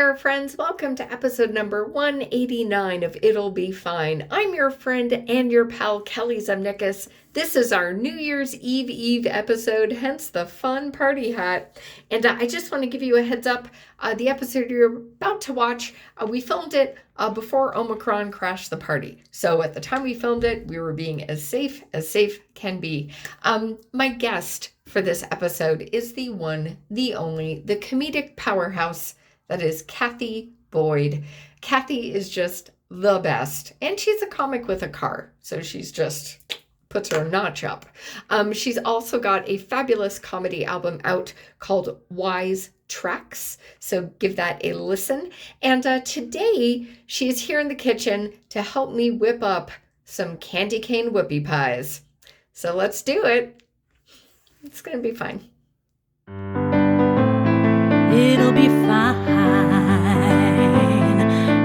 there, friends. Welcome to episode number 189 of It'll Be Fine. I'm your friend and your pal, Kelly Zemnickas. This is our New Year's Eve episode, hence the fun party hat. And I just want to give you a heads up. The episode you're about to watch, we filmed it before Omicron crashed the party. So at the time we filmed it, we were being as safe can be. My guest for this episode is the one, the only, the comedic powerhouse that is Cathy Boyd. Cathy is just the best, and she's a comic with a car, so she's just puts her notch up. She's also got a fabulous comedy album out called Wise Tracks, so give that a listen. And today she is here in the kitchen to help me whip up some candy cane whoopie pies. So let's do it. It's gonna be fun. It'll be fine.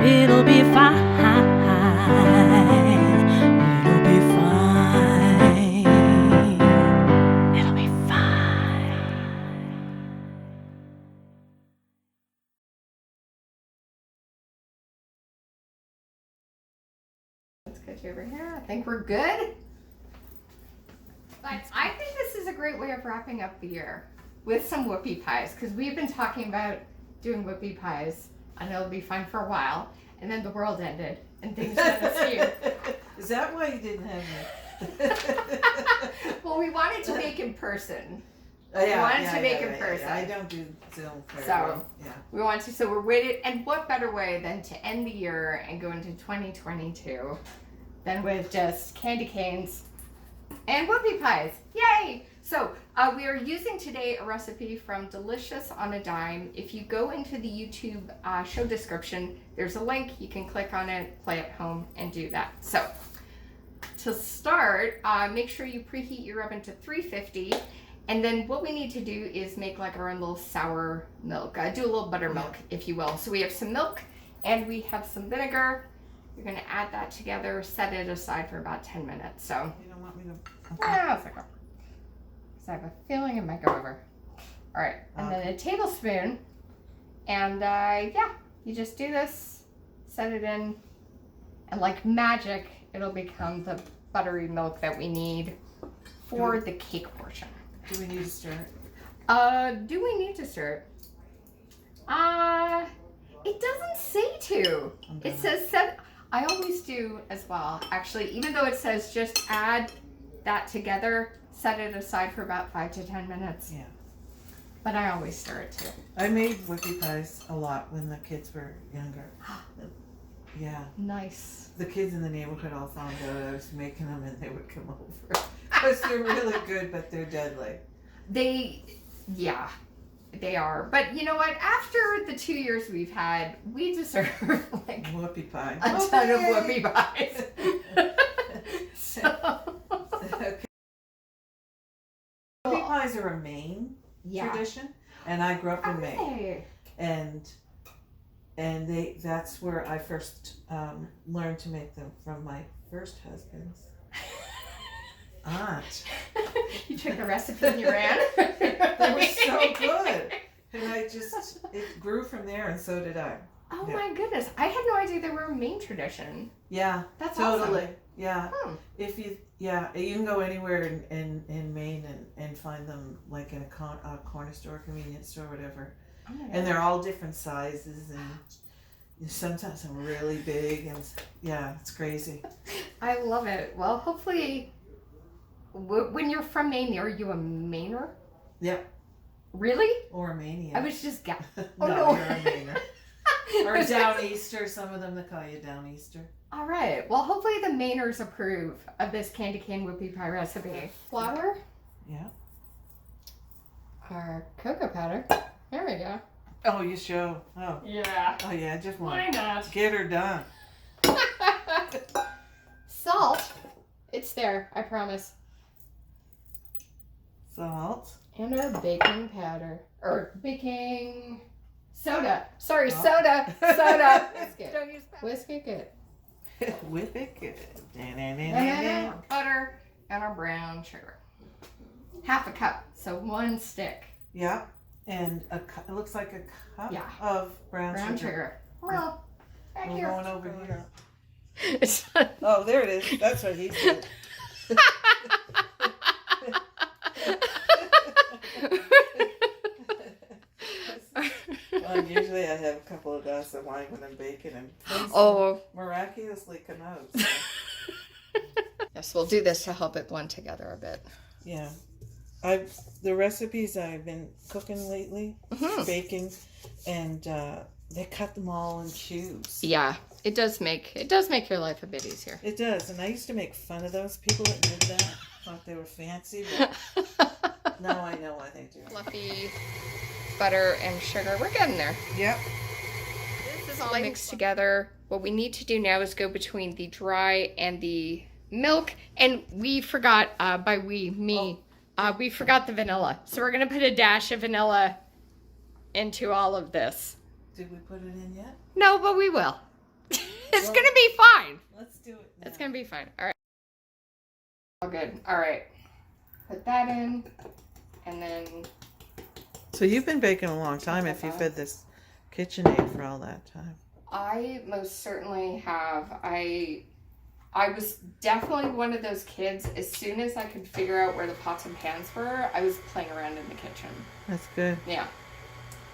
It'll be fine. It'll be fine. It'll be fine. Let's get you over here. I think we're good. But I think this is a great way of wrapping up the year with some whoopie pies, because we've been talking about doing whoopie pies. I know it'll be fun for a while, and then the world ended and things went askew. Is that why you didn't have me? Well, we wanted to make in person. Yeah, we wanted to make in person. I don't do Zoom very So, well. Yeah. We want to, so we're waiting, and what better way than to end the year and go into 2022 than with just candy canes and whoopie pies. Yay! So we are using today a recipe from Delicious on a Dime. If you go into the YouTube show description, there's a link. You can click on it, play at home, and do that. So to start, make sure you preheat your oven to 350. And then what we need to do is make like our own little sour milk. Do a little buttermilk, if you will. So we have some milk and we have some vinegar. You're going to add that together, set it aside for about 10 minutes. So You don't want me to... Okay. yeah, it's okay. Because I have a feeling it might go over. All right, and then a tablespoon. And yeah, you just do this, set it in, and like magic, it'll become the buttery milk that we need for the cake portion. Do we need to stir it? Do we need to stir it? It doesn't say to. It says set. I always do as well, actually, even though it says just add that together, set it aside for about 5 to 10 minutes. Yeah. But I always stir it too. I made whoopie pies a lot when the kids were younger. Yeah. Nice. The kids in the neighborhood all found out I was making them and they would come over. Because they're really good, but they're deadly. Yeah, they are. But you know what? After the 2 years we've had, we deserve like Whoopie pie. a ton of whoopie pies. So, Okay. Whoopie pies are a Maine tradition, and I grew up in Maine. Okay. And that's where I first learned to make them from my first husband's aunt. You took the recipe and you ran? They were so good. And it grew from there, and so did I. Oh Yeah. my goodness. I had no idea they were a Maine tradition. Yeah, That's totally. awesome. Yeah. Hmm. You can go anywhere in Maine and find them like in a corner store, convenience store, whatever. Oh my And God. they're all different sizes, and sometimes they're really big, and yeah, it's crazy. I love it. Well, hopefully, when you're from Maine, are you a Mainer? Yep. Really? Or a mania. I was just no, Oh, no. you're a Mainer. Or Downeaster. Some of them they call you Downeaster. All right. Well, hopefully the Mainers approve of this candy cane whoopie pie recipe. Flour. Yeah. Our cocoa powder. There we go. Oh, you show. Yeah. Oh yeah, just one. Why not? Get her done. Salt. It's there. I promise. Salt. And our baking powder. Or baking soda. Sorry, Oh. soda. Soda. Whisk it. Don't use Whisk it good. Whip it good. And our butter and our brown sugar. Half a cup. So one stick. Yeah. and it looks like a cup Yeah. of brown Brown sugar. sugar. Well, back We're here. going over here. It's Oh, there it is. That's what he said. Well, usually I have a couple of glasses of wine when I'm baking, and things miraculously come out. So. Yes, we'll do this to help it blend together a bit. Yeah, the recipes I've been cooking lately, baking, and they cut them all in cubes. Yeah, it does make your life a bit easier. It does, and I used to make fun of those people that did that. Thought they were fancy, but now I know why they do it. Fluffy butter and sugar. We're getting there. Yep. This is all mixed together. What we need to do now is go between the dry and the milk. And we forgot, we forgot the vanilla. So we're going to put a dash of vanilla into all of this. Did we put it in yet? No, but we will. It's going to be fine. Let's do it now. It's going to be fine. All right. All good. All right. Put that in. And then... So you've been baking a long time if you've had this KitchenAid for all that time. I most certainly have. I was definitely one of those kids, as soon as I could figure out where the pots and pans were, I was playing around in the kitchen. That's good. Yeah.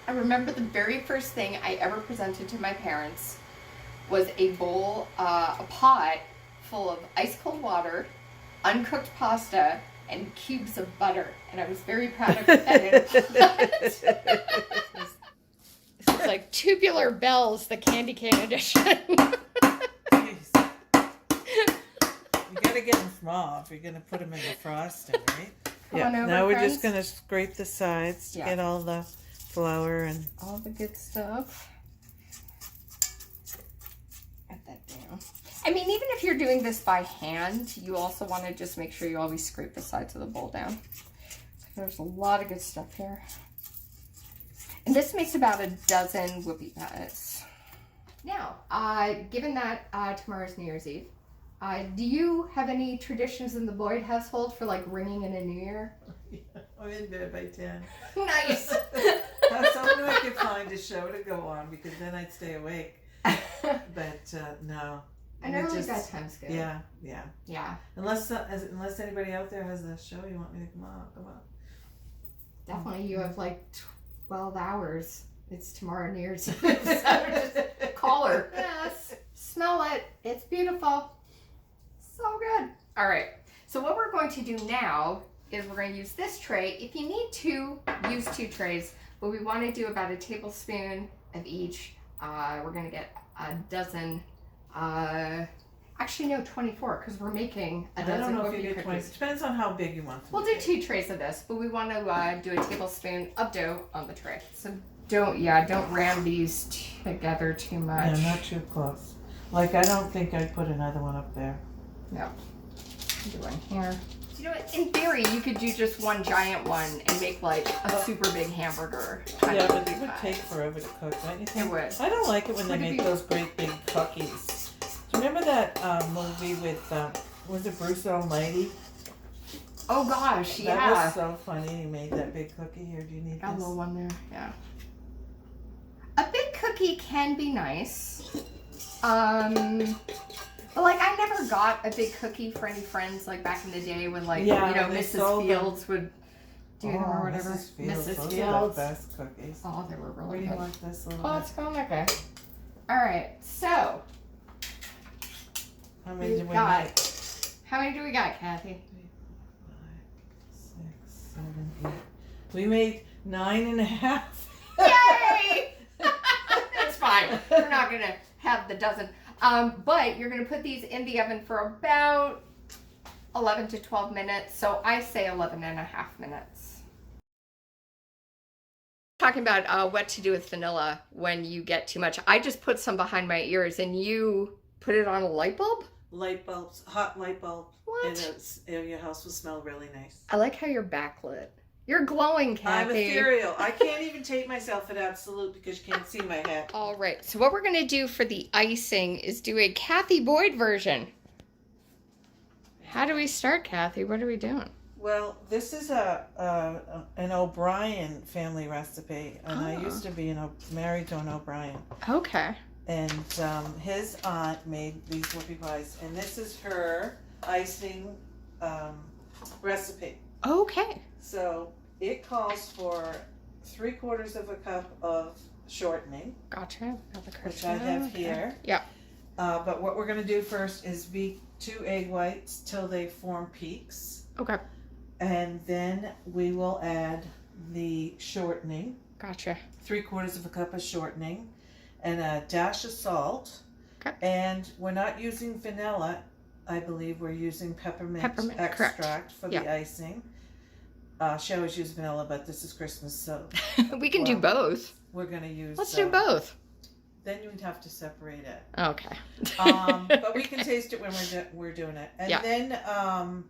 I remember the very first thing I ever presented to my parents was a bowl, a pot full of ice cold water, uncooked pasta, and cubes of butter. And I was very proud of that in a pot. It's like Tubular Bells, the candy cane edition. Jeez. You gotta get them small if you're gonna put them in the frosting, right? Come on over, Now we're friends. just gonna scrape the sides to Yeah. get all the flour and All the good stuff. Get that down. I mean, even if you're doing this by hand, you also want to just make sure you always scrape the sides of the bowl down. There's a lot of good stuff here. And this makes about a dozen whoopie patties. Now, given that tomorrow's New Year's Eve, do you have any traditions in the Boyd household for like ringing in a New Year? I'm in bed by 10. Nice. I was hoping I could find a show to go on because then I'd stay awake. But no. An early bedtime's good. Yeah. Yeah. Unless anybody out there has a show you want me to come on. Definitely, you have like 12 hours. It's tomorrow New Year's Eve. So just call her. Yes. Smell it. It's beautiful. So good. All right. So what we're going to do now is we're going to use this tray. If you need to, use 2 trays. But we want to do about a tablespoon of each. We're going to get a dozen. Actually, no, 24, because we're making a dozen. I don't know if whoopie you get 20. cookies. It depends on how big you want them. We'll do 2 trays of this, but we want to do a tablespoon of dough on the tray. So don't ram these together too much. Yeah, not too close. Like, I don't think I'd put another one up there. No. Do one here. You know what? In theory, you could do just one giant one and make like a super big hamburger. Yeah, but it would take forever to cook, don't you think? It would. I don't like it when they Would it make be- those great big cookies. Do you remember that movie with, was it Bruce Almighty? Oh gosh, That yeah. was so funny. He made that big cookie. Here, do you need Got a this? little one there. Yeah. A big cookie can be nice. But like I never got a big cookie for any friends like back in the day when like Yeah, they Mrs. sold them. Fields would do them or whatever. Mrs. Fields. Mrs. Those are the Fields. best cookies. Oh, they were Where really do you good. want this little Oh, bit? it's going okay. All right, so How many did we got. make? How many do we got, Kathy? 5, 6, 7, 8. We made 9.5. Yay! That's fine. We're not gonna have the dozen. But you're gonna put these in the oven for about 11 to 12 minutes. So I say 11 and a half minutes. Talking about what to do with vanilla when you get too much. I just put some behind my ears and you put it on a light bulb? Light bulbs, hot light bulb. What? And your house will smell really nice. I like how you're backlit. You're glowing, Kathy. I'm ethereal. I can't even take myself at absolute because you can't see my head. All right, so what we're gonna do for the icing is do a Cathy Boyd version. How do we start, Kathy? What are we doing? Well, this is an O'Brien family recipe, and I used to be married to an O'Brien. Okay. And his aunt made these whoopie pies, and this is her icing recipe. Okay. So it calls for 3/4 of a cup of shortening, Gotcha. which I have here. Yeah. But what we're going to do first is beat 2 egg whites till they form peaks. Okay. And then we will add the shortening. Gotcha. 3/4 of a cup of shortening and a dash of salt. Okay. And we're not using vanilla. I believe we're using peppermint extract correct. for the icing. She always used vanilla, but this is Christmas, so We can do both. we're going to use... Let's do both. Then you would have to separate it. Okay. But we can taste it when we're doing it. And Yeah. then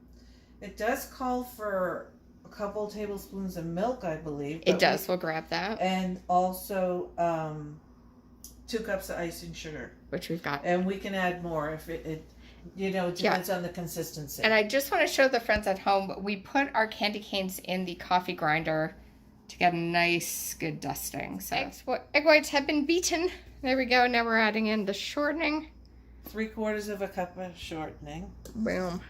it does call for a couple tablespoons of milk, I believe. It does. We'll grab that. And also 2 cups of icing sugar. Which we've got. And we can add more if it depends on the consistency. And I just want to show the friends at home, we put our candy canes in the coffee grinder to get a nice, good dusting. So egg whites have been beaten. There we go. Now we're adding in the shortening. 3/4 of a cup of shortening. Boom.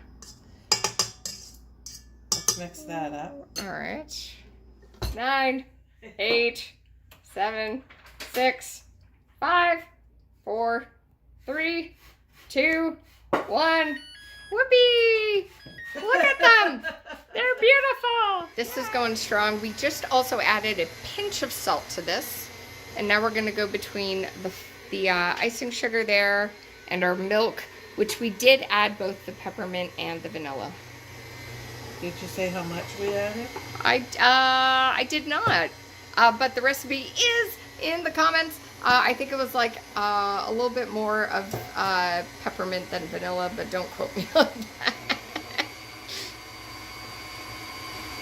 Let's mix that up. All right. 9, 8, 7, 6, 5, 4, 3, 2, 1. Whoopie! Look at them! They're beautiful! This is going strong. We just also added a pinch of salt to this. And now we're going to go between the icing sugar there and our milk, which we did add both the peppermint and the vanilla. Did you say how much we added? I did not. But the recipe is in the comments. I think it was like a little bit more of peppermint than vanilla, but don't quote me on that.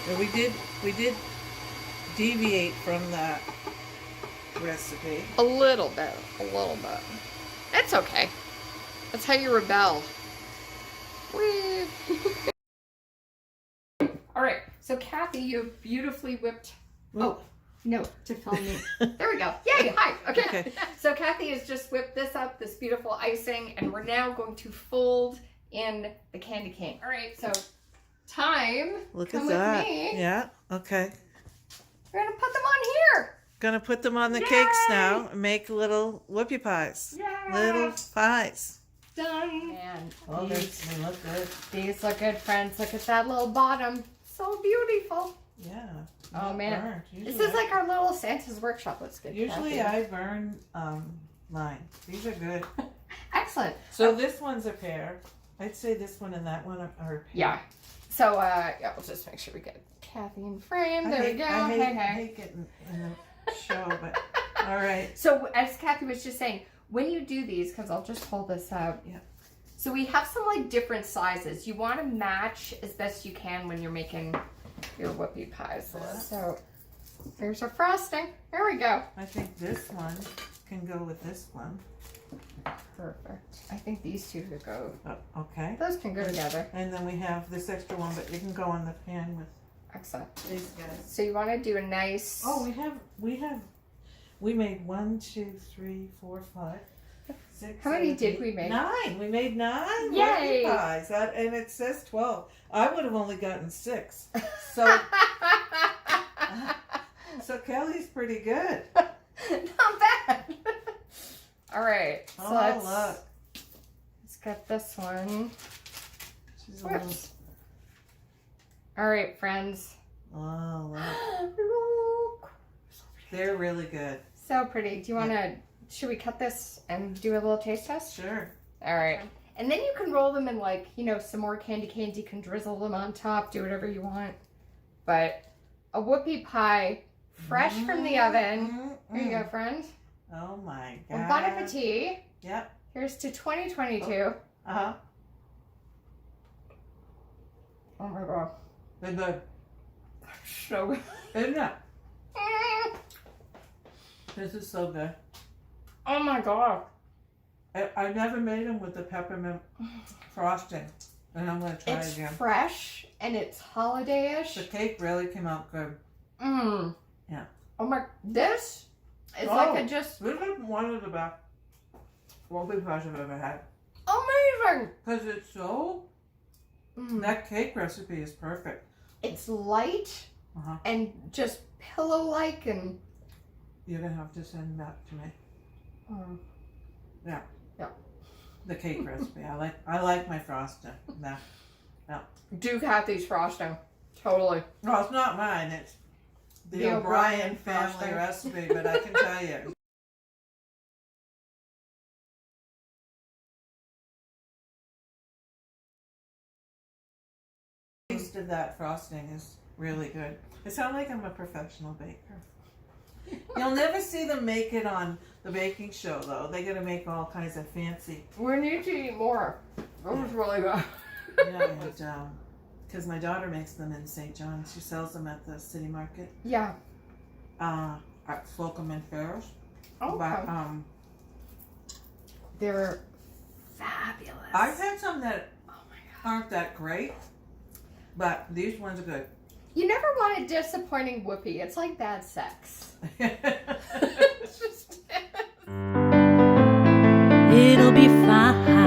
And we did deviate from that recipe. A little bit. That's okay. That's how you rebel. Whee. All right. So Cathy, you have beautifully whipped. Oh. No, to film me. There we go. Yay! Hi. Okay. So Cathy has just whipped this up, this beautiful icing, and we're now going to fold in the candy cane. All right. So time. Look Come at that. with me. Yeah. Okay. We're gonna put them on here. Gonna put them on the Yay! cakes now and make little whoopie pies. Yeah. Little pies. Done. And Oh, they look good. these look good, friends. Look at that little bottom. So beautiful. Yeah. Oh man, Burnt. this is like our little Santa's workshop. Looks good. Usually Cathy. I burn mine. These are good. Excellent. So this one's a pair. I'd say this one and that one are a pair. Yeah. So yeah, we'll just make sure we get Cathy in frame. There we go. I hate getting in the show, but all right. So as Cathy was just saying, when you do these, because I'll just hold this up. Yeah. So we have some like different sizes. You want to match as best you can when you're making your whoopie pies. So there's our frosting. There we go. I think this one can go with this one. Perfect. I think these two could go. Oh, okay. Those can go together. And then we have this extra one, but you can go on the pan with Excellent. these guys. So you want to do a nice. Oh, we made 1, 2, 3, 4, 5, 6. How many 7, did 8, we make? 9. We made 9 Yay! whoopie pies, and it says 12. I would have only gotten 6. So, so Kelly's pretty good. Not bad. All right. So Oh, let's get this one. She's a little, Whoops. All right, friends. oh, look. They're really good. So pretty. Do you want to? Should we cut this and do a little taste test? Sure. All right. And then you can roll them in like, some more candy canes. You can drizzle them on top, do whatever you want. But a whoopie pie, fresh from the oven. Here you go, friend. Oh my God. Well, bon appetit. Yep. Here's to 2022. Uh-huh. Oh my God. They're good. So good. Isn't it? This is so good. Oh my God. I never made them with the peppermint frosting. And I'm going to try It's again. fresh and it's holiday-ish. The cake really came out good. Mmm. Yeah. Oh my, this is like a just This is one of the best Whoopie pies I've ever had. amazing. Because it's so, that cake recipe is perfect. It's light and just pillow-like and... You're going to have to send that to me. Yeah. The cake recipe. I like my frosting. Yeah. Do Cathy's frosting. Totally. Well, it's not mine. It's the O'Brien family frosting. recipe, but I can tell you. The taste of that frosting is really good. It sounds like I'm a professional baker. You'll never see them make it on the baking show, though. They're gonna make all kinds of fancy. We need to eat more. That was really good. Yeah, because my daughter makes them in St. John's. She sells them at the city market. Yeah. At Slocum and Ferris. Okay. But They're fabulous. I've had some that aren't that great, but these ones are good. You never want a disappointing Whoopie. It's like bad sex. It's just... It'll be fine.